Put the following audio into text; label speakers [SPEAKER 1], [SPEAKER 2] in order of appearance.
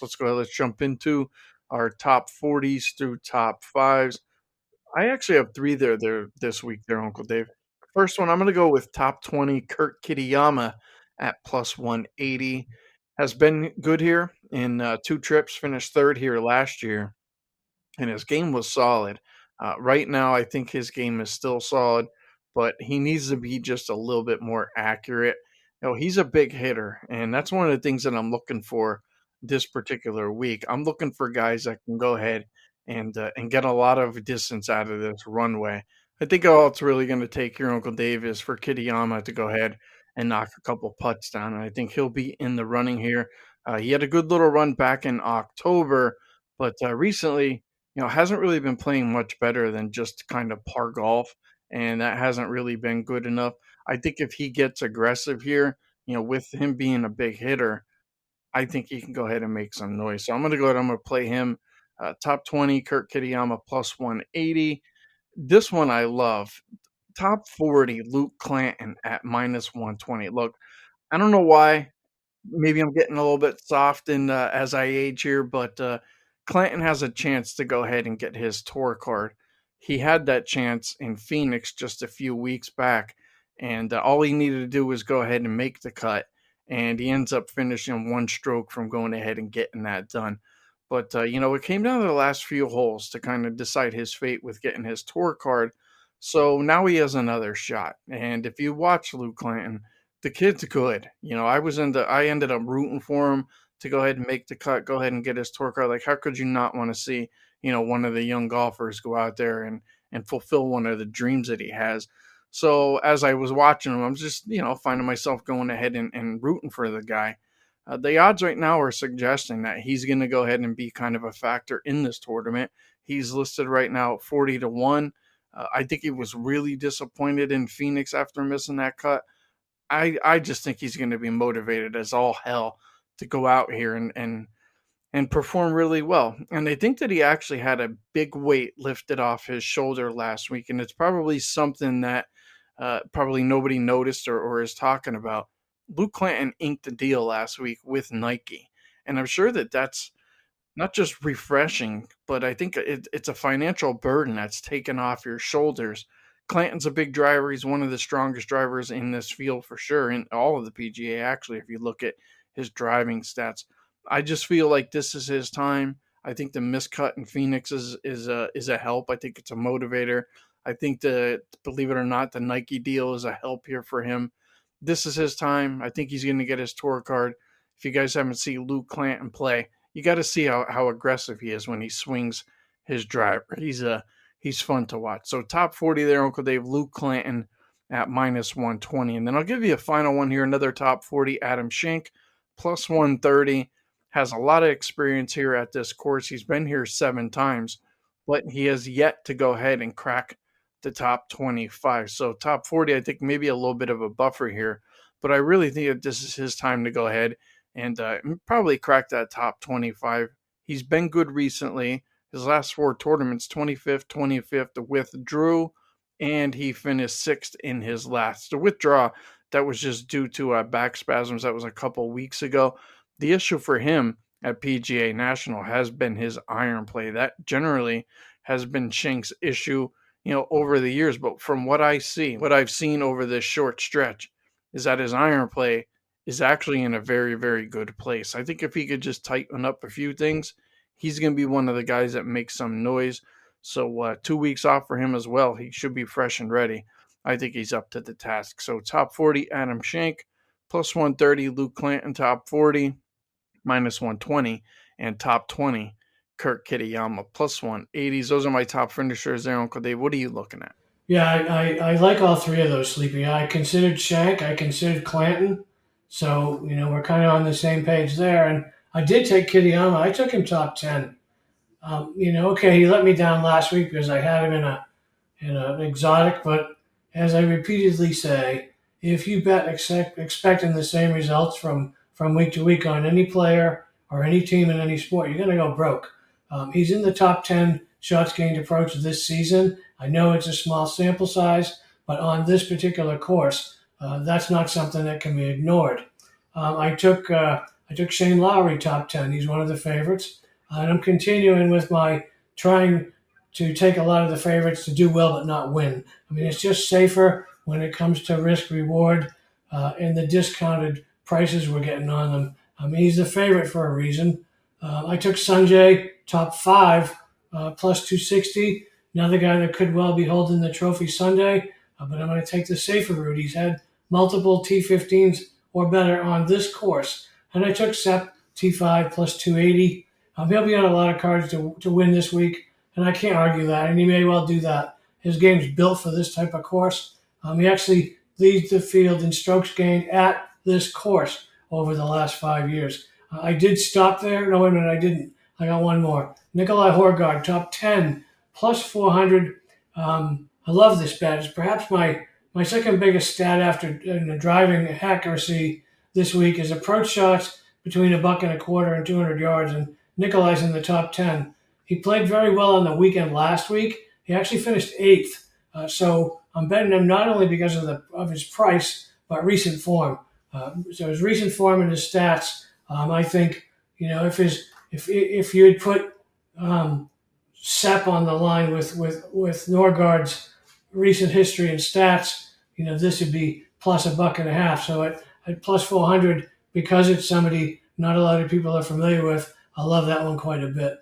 [SPEAKER 1] Let's go ahead. Let's jump into our top 40s through top fives. I actually have three there this week there, Uncle Dave. First one, I'm gonna go with top 20, Kurt Kitayama at plus 180. Has been good here in two trips, finished third here last year, and his game was solid. Right now, I think his game is still solid, but he needs to be just a little bit more accurate. He's a big hitter, and that's one of the things that I'm looking for this particular week. I'm looking for guys that can go ahead and get a lot of distance out of this runway. I think all it's really going to take your Uncle Dave is for Kitayama to go ahead and knock a couple putts down, and I think he'll be in the running here. He had a good little run back in October, but recently hasn't really been playing much better than just kind of par golf, and that hasn't really been good enough. I think if he gets aggressive here, with him being a big hitter, I think he can go ahead and make some noise. So I'm going to go ahead. I'm going to play him top 20, Kurt Kitayama plus 180. This one I love. Top 40, Luke Clanton at minus 120. Look, I don't know why. Maybe I'm getting a little bit soft in as I age here, but Clanton has a chance to go ahead and get his tour card. He had that chance in Phoenix just a few weeks back, and all he needed to do was go ahead and make the cut, and he ends up finishing one stroke from going ahead and getting that done. But it came down to the last few holes to kind of decide his fate with getting his tour card. So now he has another shot. And if you watch Luke Clanton, the kid's good. I ended up rooting for him to go ahead and make the cut, go ahead and get his tour card. Like, how could you not want to see, one of the young golfers go out there and fulfill one of the dreams that he has? So as I was watching him, I'm just, finding myself going ahead and rooting for the guy. The odds right now are suggesting that he's going to go ahead and be kind of a factor in this tournament. He's listed right now at 40-1. I think he was really disappointed in Phoenix after missing that cut. I just think he's going to be motivated as all hell to go out here and perform really well. And I think that he actually had a big weight lifted off his shoulder last week, and it's probably something that probably nobody noticed or is talking about. Luke Clanton inked a deal last week with Nike, and I'm sure that that's not just refreshing, but I think it's a financial burden that's taken off your shoulders. Clanton's a big driver. He's one of the strongest drivers in this field for sure, in all of the PGA, actually, if you look at his driving stats. I just feel like this is his time. I think the miscut in Phoenix is a help. I think it's a motivator. I think believe it or not, the Nike deal is a help here for him. This is his time. I think he's going to get his tour card. If you guys haven't seen Luke Clanton play, you got to see how aggressive he is when he swings his driver. He's fun to watch. So top 40 there, Uncle Dave, Luke Clanton at minus 120. And then I'll give you a final one here, another top 40, Adam Schenk, plus 130. Has a lot of experience here at this course. He's been here 7 times, but he has yet to go ahead and crack the top 25. So top 40, I think maybe a little bit of a buffer here, but I really think that this is his time to go ahead and probably crack that top 25. He's been good recently. His last 4 tournaments, 25th, 25th, withdrew, and he finished 6th in his last. The withdrawal, that was just due to back spasms. That was a couple weeks ago. The issue for him at PGA National has been his iron play. That generally has been Schenk's issue, over the years. But from what I've seen over this short stretch, is that his iron play is actually in a very, very good place. I think if he could just tighten up a few things, he's going to be one of the guys that makes some noise. So 2 weeks off for him as well. He should be fresh and ready. I think he's up to the task. So top 40, Adam Schenk, plus 130, Luke Clanton, top 40, minus 120, and top 20, Kurt Kitayama, plus 180s. Those are my top finishers there, Uncle Dave. What are you looking at?
[SPEAKER 2] Yeah, I like all three of those, Sleepy. I considered Shank, I considered Clanton, so we're kind of on the same page there. And I did take Kittyama. I took him top 10. Okay, he let me down last week because I had him in an exotic, but as I repeatedly say, if you bet expecting the same results from week to week on any player or any team in any sport, you're going to go broke. He's in the top 10 shots gained approach this season. I know it's a small sample size, but on this particular course, that's not something that can be ignored. I took I took Shane Lowry top 10. He's one of the favorites. And I'm continuing with my trying to take a lot of the favorites to do well but not win. I mean, it's just safer when it comes to risk reward and the discounted prices we're getting on them. I mean, he's the favorite for a reason. I took Sanjay top five plus 260. Another guy that could well be holding the trophy Sunday, but I'm going to take the safer route. He's had multiple T15s or better on this course. And I took Sep T5 plus 280. He'll be on a lot of cards to win this week, and I can't argue that, and he may well do that. His game's built for this type of course. He actually leads the field in strokes gained at this course over the last 5 years. I did stop there. No, wait a minute, I didn't. I got one more. Nikolai Horgard, top 10, plus 400. I love this bet. It's perhaps my second biggest stat after driving accuracy this week is approach shots between a buck and a quarter and 200 yards, and Nikolai's in the top 10. He played very well on the weekend last week. He actually finished eighth. So I'm betting him not only because of his price, but recent form. So his recent form and his stats, I think, if you had put Sepp on the line with Norgard's recent history and stats, this would be plus a buck and a half. So at plus 400, because it's somebody not a lot of people are familiar with, I love that one quite a bit.